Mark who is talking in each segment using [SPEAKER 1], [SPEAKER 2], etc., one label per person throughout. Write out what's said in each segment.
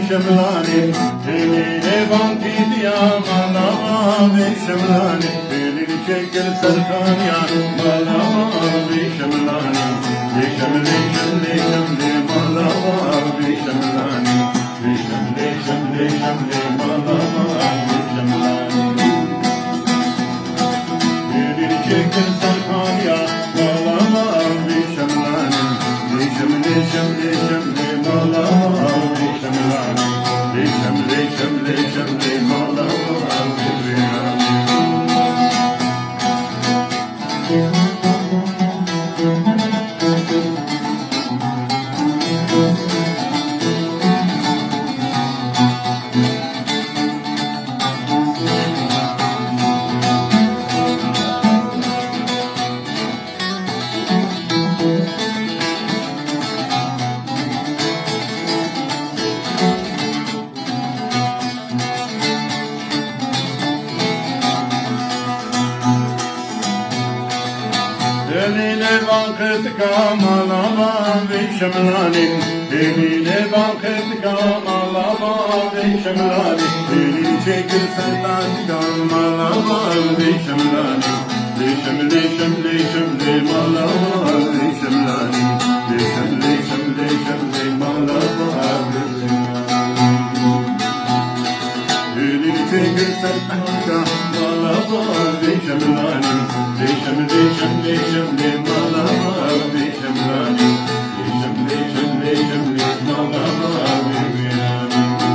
[SPEAKER 1] شملاني اللي بانتي يا مالا بشملاني اللي شكل سرطان يا مالا بشملاني بشملي شملي شملي مالا بشملاني بشملي شملي شملي مالا بشملاني اللي شكل سرطان يا مالا بشملاني بشملي شملي شملي مالا بشملاني شملي شملي شملي مالا Eline vakit kamalama ve şemlani Eline vakit kamalama ve şemlani Elin çekil sertan kamalama ve şemlani Ve şemli şemli şemli malama ve şemlani Ve şemli şemli şemli malama ve şemlani Elin çekil sertan kamalama ve şemlani شملي شملي شملي مالا بشملاني شملي شملي شملي مالا بشملاني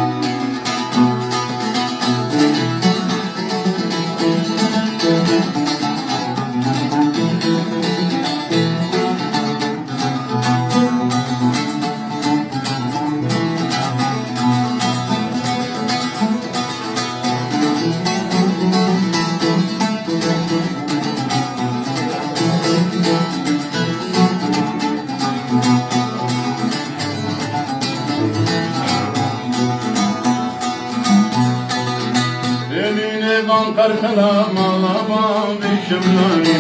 [SPEAKER 1] Karkala malaba bişemlani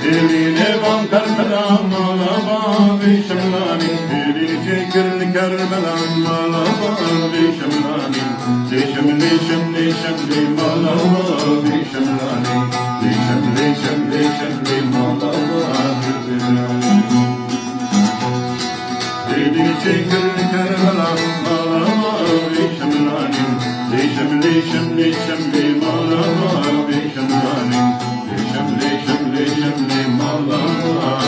[SPEAKER 1] Eline van karkala malaba bişemlani Elini çekir Kerbela malaba bişemlani Şemli şemli şemli malaba bişemlani Şemli şemli şemli malaba bişemlani Elini çekir Kerbela malaba bişemlani Şemli şemli şemli malaba bişemlani Şemli şemli şemli malaba